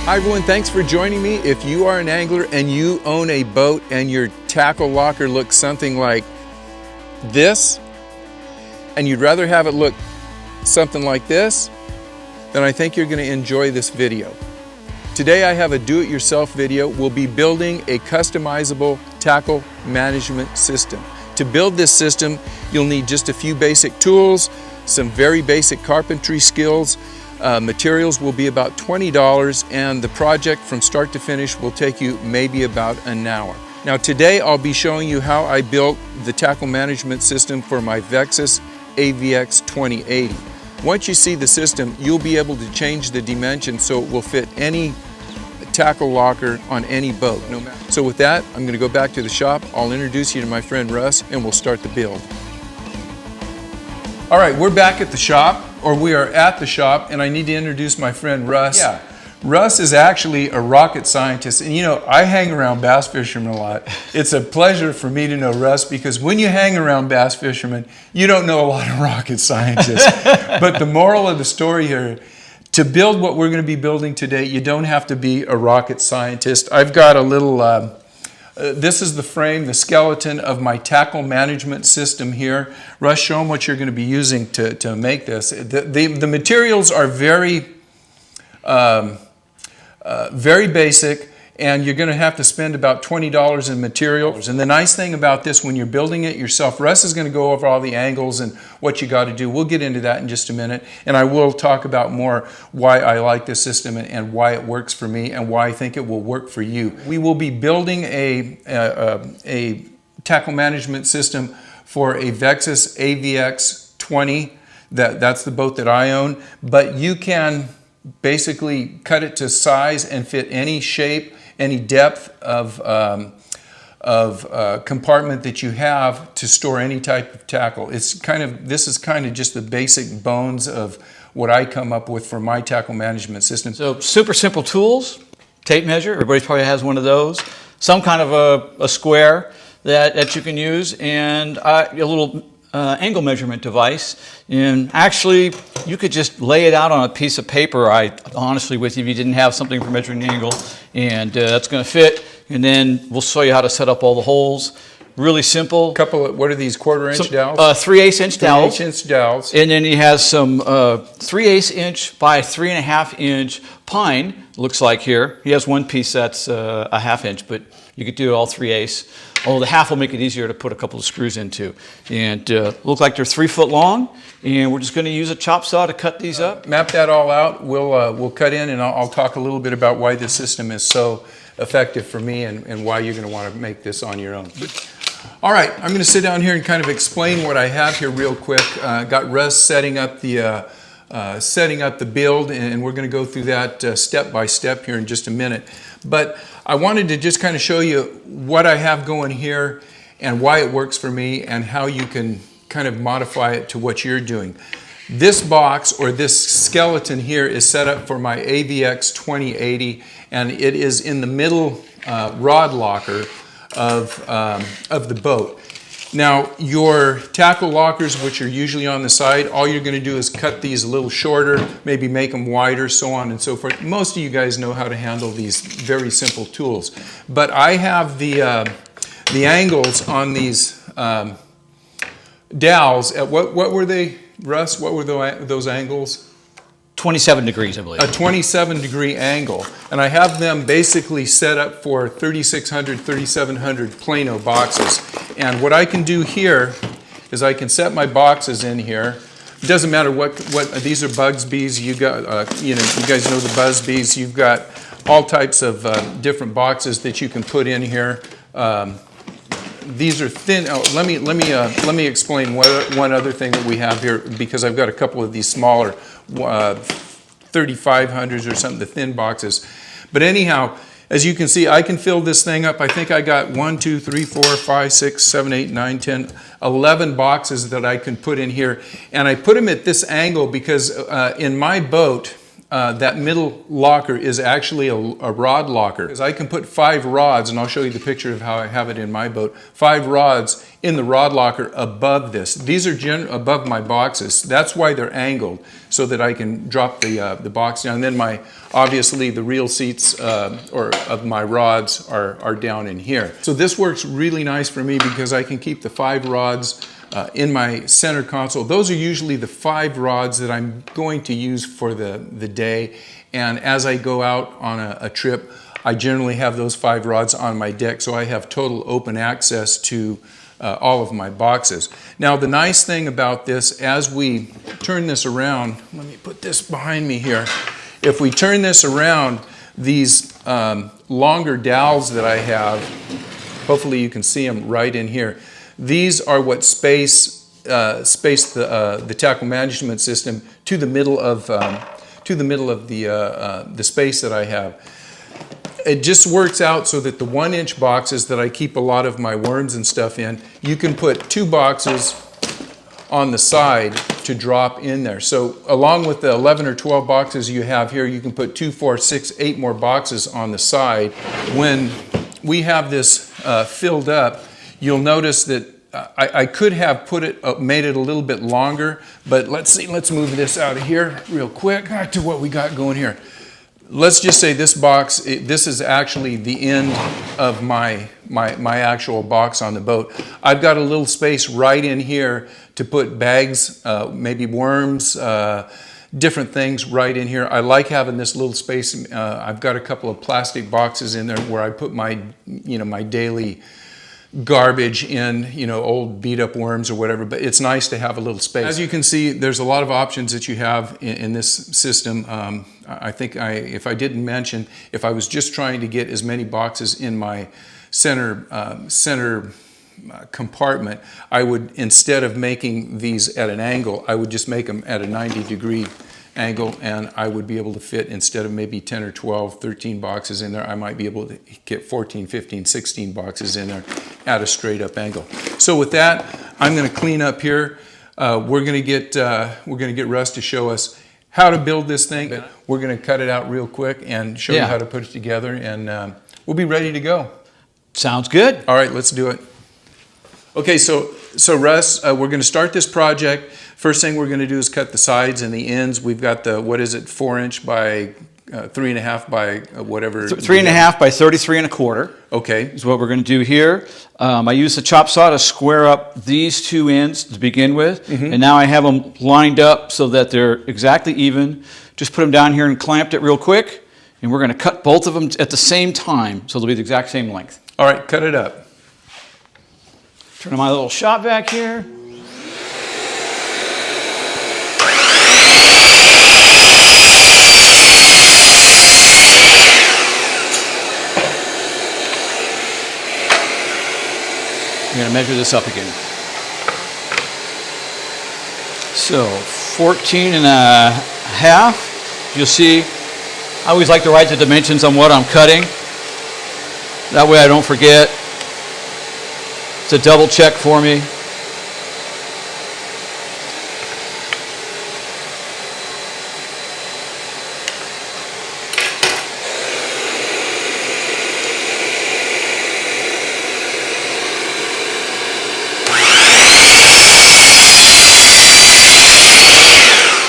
Hi everyone, thanks for joining me. If you are an angler and you own a boat and your tackle locker looks something like this, and you'd rather have it look something like this, then I think you're going to enjoy this video. Today I have a do-it-yourself video. We'll be building a customizable tackle management system. To build this system, you'll need just a few basic tools, some very basic carpentry skills. Materials will be about $20, and the project from start to finish will take you maybe about an hour. Now today I'll be showing you how I built the tackle management system for my Vexus AVX 2080. Once you see the system, you'll be able to change the dimensions so it will fit any tackle locker on any boat. So with that, I'm going to go back to the shop. I'll introduce you to my friend Russ and we'll start the build. All right, we're back at the shop, or we are at the shop, and I need to introduce my friend Russ. Yeah. Russ is actually a rocket scientist, and you know, I hang around bass fishermen a lot. It's a pleasure for me to know Russ, because when you hang around bass fishermen, you don't know a lot of rocket scientists. But the moral of the story here, to build what we're going to be building today, you don't have to be a rocket scientist. I've got a little, this is the frame, the skeleton of my tackle management system here. Russ, show them what you're going to be using to make this. The materials are very basic, and you're going to have to spend about $20 in materials. And the nice thing about this, when you're building it yourself, Russ is going to go over all the angles and what you got to do. We'll get into that in just a minute, and I will talk about more why I like this system and why it works for me and why I think it will work for you. We will be building a tackle management system for a Vexus AVX 20. That's the boat that I own, but you can basically cut it to size and fit any shape, any depth of compartment that you have to store any type of tackle. This is kind of just the basic bones of what I come up with for my tackle management system. So super simple tools, tape measure, everybody probably has one of those, some kind of a square that you can use, and a little angle measurement device. And actually you could just lay it out on a piece of paper, honestly with you, if you didn't have something for measuring the angle, and that's going to fit. And then we'll show you how to set up all the holes. Really simple. What are these, 1/4 inch dowels? 3/8 inch dowels. 3/8 inch dowels. And then he has some 3/8 inch by 3.5 inch pine, looks like here. He has one piece that's a 1/2 inch, but you could do it all 3/8. Although the half will make it easier to put a couple of screws into. And look like they're 3 foot long, and we're just going to use a chop saw to cut these up. Map that all out. We'll cut in, and I'll talk a little bit about why this system is so effective for me and why you're going to want to make this on your own. All right, I'm going to sit down here and kind of explain what I have here real quick. Got Russ setting up the build, and we're going to go through that step by step here in just a minute. But I wanted to just kind of show you what I have going here and why it works for me and how you can kind of modify it to what you're doing. This box, or this skeleton here, is set up for my AVX 2080, and it is in the middle rod locker of the boat. Now, your tackle lockers, which are usually on the side, all you're going to do is cut these a little shorter, maybe make them wider, so on and so forth. Most of you guys know how to handle these very simple tools. But I have the angles on these dowels. What were they, Russ? What were those angles? 27 degrees, I believe. A 27-degree angle. And I have them basically set up for 3600, 3700 Plano boxes. And what I can do here is I can set my boxes in here. It doesn't matter what these are Bugsby's. You got, you guys know the Bugsby's. You've got all types of different boxes that you can put in here. These are thin. Oh, let me explain one other thing that we have here, because I've got a couple of these smaller 3500s or something, the thin boxes. But anyhow, as you can see, I can fill this thing up. I think I got 1, 2, 3, 4, 5, 6, 7, 8, 9, 10, 11 boxes that I can put in here. And I put them at this angle because in my boat, that middle locker is actually a rod locker. Because I can put 5 rods, and I'll show you the picture of how I have it in my boat, 5 rods in the rod locker above this. These are above my boxes. That's why they're angled, so that I can drop the box down. And then obviously the reel seats of my rods are down in here. So this works really nice for me because I can keep the 5 rods in my center console. Those are usually the 5 rods that I'm going to use for the day. And as I go out on a trip, I generally have those 5 rods on my deck, so I have total open access to all of my boxes. Now the nice thing about this, as we turn this around, let me put this behind me here. If we turn this around, these longer dowels that I have, hopefully you can see them right in here. These are what space the tackle management system to the middle of the space that I have. It just works out so that the 1-inch boxes that I keep a lot of my worms and stuff in, you can put 2 boxes on the side to drop in there. So along with the 11 or 12 boxes you have here, you can put 2, 4, 6, 8 more boxes on the side. When we have this filled up, you'll notice that I could have made it a little bit longer, but let's move this out of here real quick. Back to what we got going here. Let's just say this box, this is actually the end of my actual box on the boat. I've got a little space right in here to put bags, maybe worms, different things right in here. I like having this little space. I've got a couple of plastic boxes in there where I put my daily garbage in, old beat up worms or whatever, but it's nice to have a little space. As you can see, there's a lot of options that you have in this system. I think if I didn't mention, if I was just trying to get as many boxes in my center compartment, I would, instead of making these at an angle, I would just make them at a 90-degree angle, and I would be able to fit, instead of maybe 10 or 12, 13 boxes in there, I might be able to get 14, 15, 16 boxes in there at a straight up angle. So with that, I'm going to clean up here. We're going to get Russ to show us how to build this thing. We're going to cut it out real quick and show you how to put it together, and we'll be ready to go. Sounds good. All right, let's do it. Okay, so Russ, we're going to start this project. First thing we're going to do is cut the sides and the ends. We've got the, 4-inch by 3.5 by whatever. 3.5 by 33 1/4. Okay. Is what we're going to do here. I used the chop saw to square up these 2 ends to begin with, and now I have them lined up so that they're exactly even. Just put them down here and clamped it real quick, and we're going to cut both of them at the same time, so they'll be the exact same length. All right, cut it up. Turn on my little shop vac here. I'm going to measure this up again. So 14.5. You'll see, I always like to write the dimensions on what I'm cutting. That way I don't forget. It's a double check for me.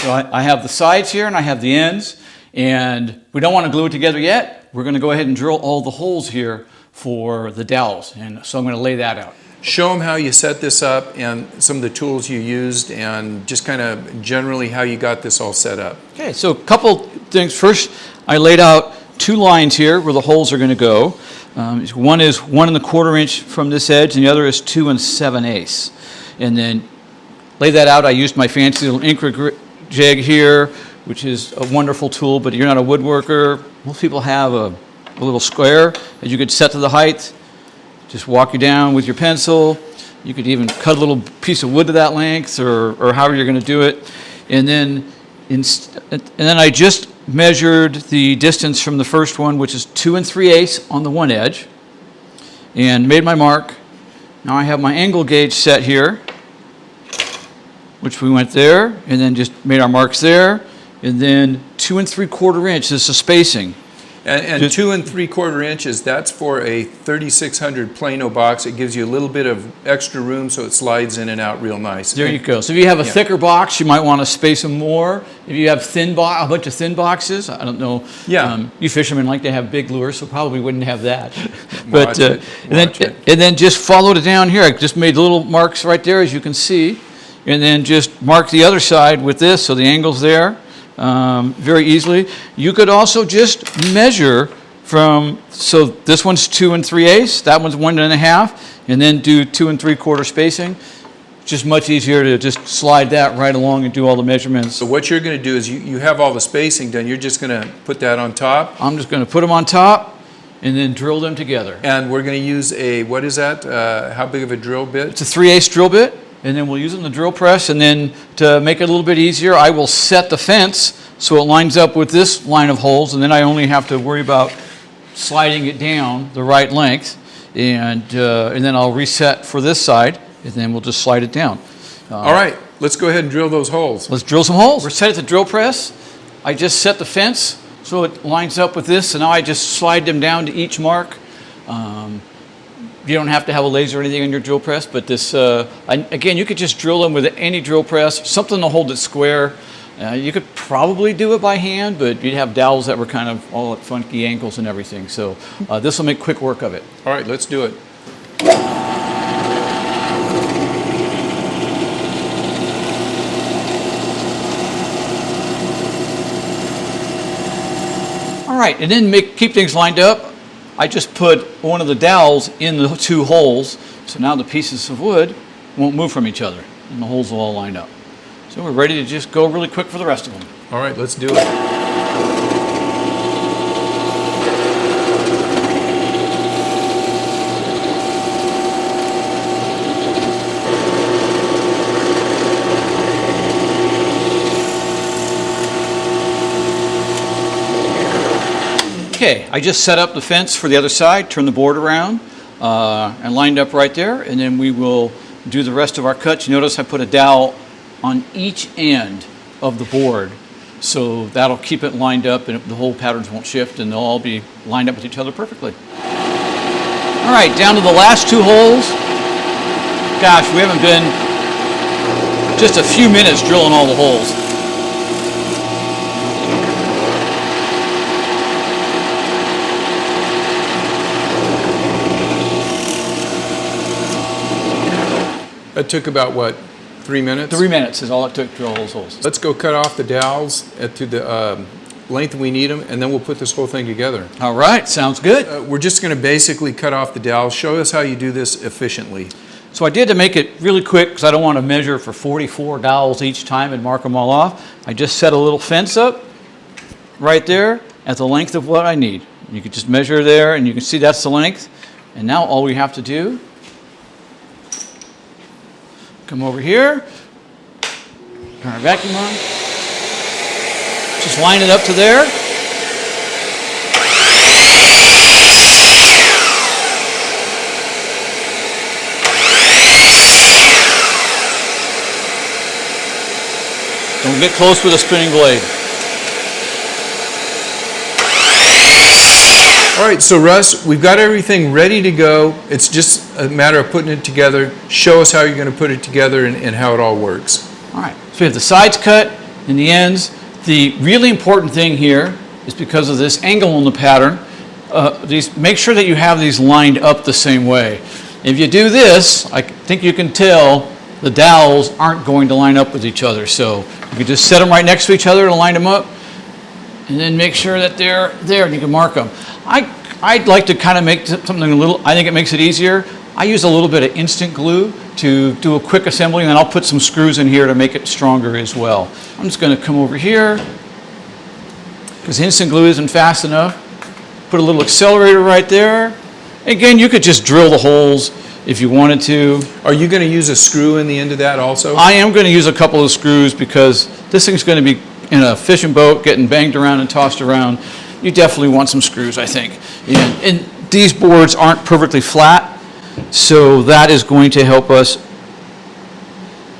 So I have the sides here and I have the ends, and we don't want to glue it together yet. We're going to go ahead and drill all the holes here for the dowels, and so I'm going to lay that out. Show them how you set this up and some of the tools you used, and just kind of generally how you got this all set up. Okay, so a couple things. First, I laid out 2 lines here where the holes are going to go. One is 1 1/4 inch from this edge, and the other is 2 7/8. And then lay that out. I used my fancy little ink jig here, which is a wonderful tool, but you're not a woodworker. Most people have a little square that you could set to the height. Just walk you down with your pencil. You could even cut a little piece of wood to that length, or however you're going to do it. And then I just measured the distance from the first one, which is 2 3/8 on the one edge, and made my mark. Now I have my angle gauge set here, which we went there, and then just made our marks there. and then 2 3/4 inch is the spacing. And 2 3/4 inches, that's for a 3600 Plano box. It gives you a little bit of extra room so it slides in and out real nice. There you go. So if you have a Yeah. thicker box, you might want to space them more. If you have a bunch of thin boxes, I don't know. Yeah. You fishermen like to have big lures, so probably wouldn't have that. Watch it. Watch it. And then just follow it down here. I just made little marks right there, as you can see. And then just mark the other side with this, so the angle's there. Very easily. You could also just measure from, so this one's 2 3/8, that one's 1 1/2, and then do 2 3/4 spacing. Just much easier to just slide that right along and do all the measurements. So what you're going to do is you have all the spacing done. You're just going to put that on top. I'm just going to put them on top and then drill them together. And we're going to use a, what is that? How big of a drill bit? It's a 3/8 drill bit. And then we'll use it in the drill press, and then to make it a little bit easier, I will set the fence so it lines up with this line of holes, and then I only have to worry about sliding it down the right length, and then I'll reset for this side, and then we'll just slide it down. All right, let's go ahead and drill those holes. Let's drill some holes. We're set at the drill press. I just set the fence so it lines up with this, and now I just slide them down to each mark. You don't have to have a laser or anything on your drill press, but this, again, you could just drill them with any drill press, something to hold it square. You could probably do it by hand, but you'd have dowels that were kind of all at funky angles and everything. So this will make quick work of it. All right, let's do it. All right, and then keep things lined up. I just put one of the dowels in the 2 holes, so now the pieces of wood won't move from each other, and the holes will all line up. So we're ready to just go really quick for the rest of them. All right, let's do it. Okay, I just set up the fence for the other side, turn the board around, and lined up right there, and then we will do the rest of our cuts. You notice I put a dowel on each end of the board, so that'll keep it lined up and the whole patterns won't shift, and they'll all be lined up with each other perfectly. All right, down to the last 2 holes. Gosh, we haven't been just a few minutes drilling all the holes. That took about, what, 3 minutes? 3 minutes is all it took to drill those holes. Let's go cut off the dowels to the length we need them, and then we'll put this whole thing together. All right, sounds good. We're just going to basically cut off the dowels. Show us how you do this efficiently. So I did, to make it really quick, because I don't want to measure for 44 dowels each time and mark them all off. I just set a little fence up right there at the length of what I need. You can just measure there, and you can see that's the length. And now all we have to do, come over here, turn our vacuum on, just line it up to there. Don't get close with a spinning blade. All right, so Russ, we've got everything ready to go. It's just a matter of putting it together. Show us how you're going to put it together and how it all works. All right, so we have the sides cut and the ends. The really important thing here is because of this angle in the pattern, make sure that you have these lined up the same way. If you do this, I think you can tell the dowels aren't going to line up with each other. So you can just set them right next to each other and line them up, and then make sure that they're there and you can mark them. I'd like to kind of make something a little, I think it makes it easier. I use a little bit of instant glue to do a quick assembly, and then I'll put some screws in here to make it stronger as well. I'm just going to come over here, because instant glue isn't fast enough. Put a little accelerator right there. Again, you could just drill the holes if you wanted to. Are you going to use a screw in the end of that also? I am going to use a couple of screws, because this thing's going to be in a fishing boat getting banged around and tossed around. You definitely want some screws, I think. And these boards aren't perfectly flat, so that is going to help us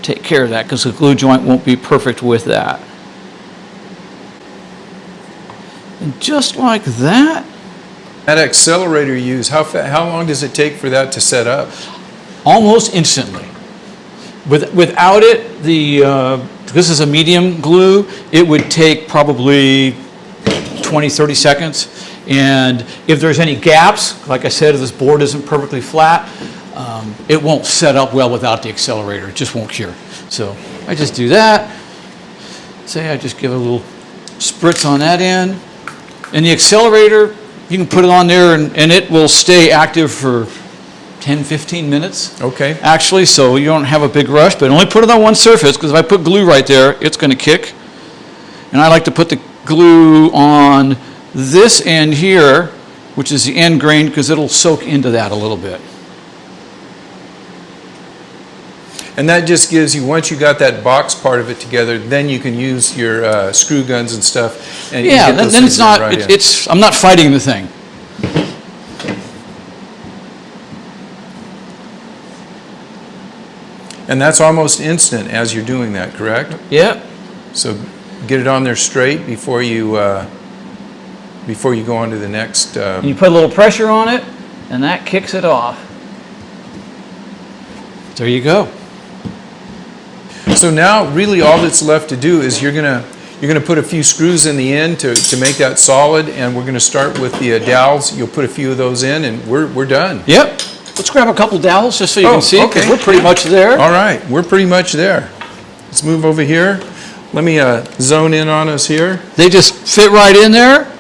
take care of that, because the glue joint won't be perfect with that. And just like that, That accelerator you use, how long does it take for that to set up? almost instantly. Without it, this is a medium glue, it would take probably 20, 30 seconds. And if there's any gaps, like I said, if this board isn't perfectly flat, it won't set up well without the accelerator. It just won't cure. So I just do that. Say I just give a little spritz on that end. And the accelerator, you can put it on there and it will stay active for 10, 15 minutes. Okay. Actually, so you don't have a big rush, but only put it on one surface, because if I put glue right there, it's going to kick. And I like to put the glue on this end here, which is the end grain, because it'll soak into that a little bit. And that just gives you, once you got that box part of it together, then you can use your screw guns and stuff. And Yeah, get those then things it's not, right in. I'm not fighting the thing. And that's almost instant as you're doing that, correct? Yep. So get it on there straight before you go on to the next. You put a little pressure on it, and that kicks it off. There you go. So now really all that's left to do is you're gonna put a few screws in the end to make that solid, and we're gonna start with the dowels. You'll put a few of those in, and we're done. Yep. Let's grab a couple dowels just so you can see, because okay. we're pretty much there. All right, we're pretty much there. Let's move over here. Let me zone in on us here. They just fit right in there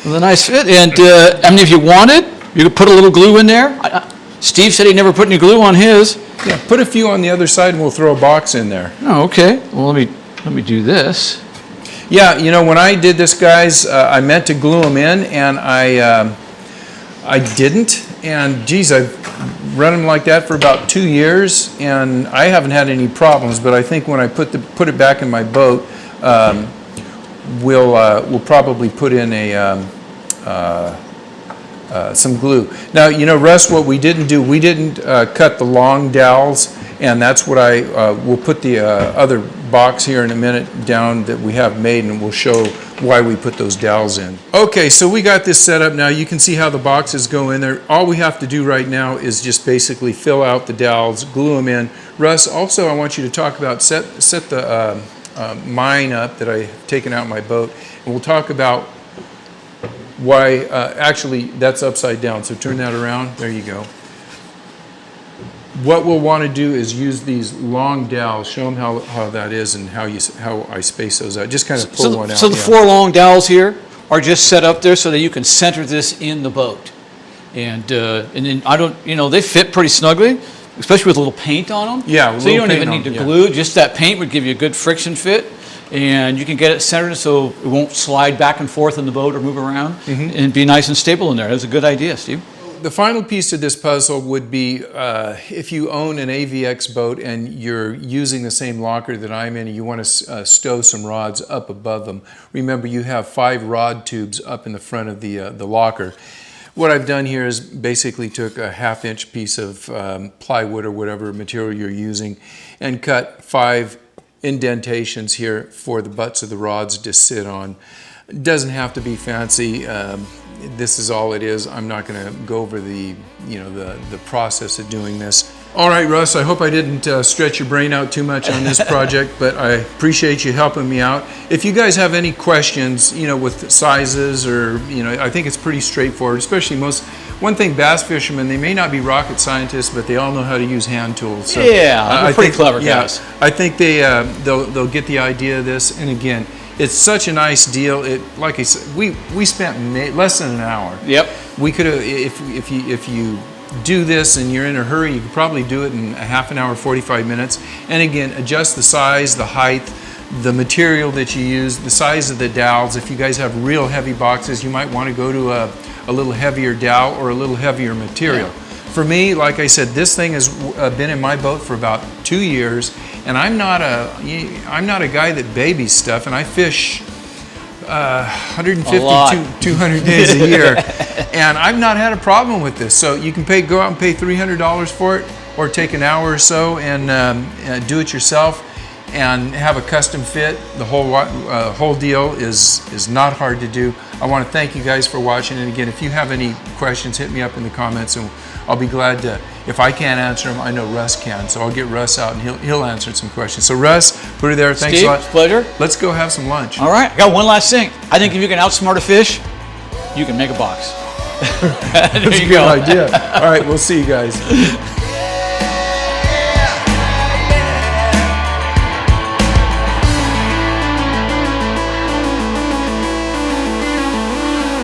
with a nice fit. And I mean, if you wanted, you could put a little glue in there. Steve said he never put any glue on his. Yeah, put a few on the other side, and we'll throw a box in there. Oh, okay. Well, let me do this. Yeah, you know, when I did this, guys, I meant to glue them in, and I didn't. And geez, I've run them like that for about 2 years, and I haven't had any problems. But I think when I put it back in my boat, we'll probably put in some glue. Now, you know, Russ, what we didn't do, we didn't cut the long dowels, and that's what we'll put the other box here in a minute down that we have made, and we'll show why we put those dowels in. Okay, so we got this set up now. You can see how the boxes go in there. All we have to do right now is just basically fill out the dowels, glue them in. Russ, also I want you to talk about set the mine up that I've taken out my boat, and we'll talk about why, actually that's upside down, so turn that around, there you go. What we'll want to do is use these long dowels, show them how that is and how I space those out. Just kind of pull one out. So the 4 long dowels here are just set up there so that you can center this in the boat. And then they fit pretty snugly, especially with a little paint on them. Yeah, so you don't even need to glue, just that paint would give you a good friction fit. And you can get it centered so it won't slide back and forth in the boat or move around, and be nice and stable in there. That was a good idea, Steve. The final piece of this puzzle would be if you own an AVX boat and you're using the same locker that I'm in, and you want to stow some rods up above them. Remember, you have 5 rod tubes up in the front of the locker. What I've done here is basically took a 1/2-inch piece of plywood or whatever material you're using and cut 5 indentations here for the butts of the rods to sit on. It doesn't have to be fancy. This is all it is. I'm not going to go over the process of doing this. All right, Russ, I hope I didn't stretch your brain out too much on this project, but I appreciate you helping me out. If you guys have any questions, with sizes or, I think it's pretty straightforward, especially one thing, bass fishermen, they may not be rocket scientists, but they all know how to use hand tools. So, yeah, they're pretty clever guys. I think they'll get the idea of this. And again, it's such a nice deal. Like I said, we spent less than an hour. Yep. We could have, if you do this and you're in a hurry, you could probably do it in a 1/2 hour, 45 minutes. And again, adjust the size, the height, the material that you use, the size of the dowels. If you guys have real heavy boxes, you might want to go to a little heavier dowel or a little heavier material. Yeah. For me, like I said, this thing has been in my boat for about 2 years, and I'm not a guy that babies stuff, and I fish 150 to 200 days a year, and I've not had a problem with this. So you can go out and pay $300 for it, or take an hour or so and do it yourself. and have a custom fit. The whole deal is not hard to do. I want to thank you guys for watching, and again, if you have any questions, hit me up in the comments, and I'll be glad to. If I can't answer them, I know Russ can, so I'll get Russ out and he'll answer some questions. So Russ, put it there. Thanks Steve, a lot. Pleasure. Let's go have some lunch. All right, I got one last thing. I think if you can outsmart a fish, you can make a box. There That's you a good go. idea. All right, we'll see you guys.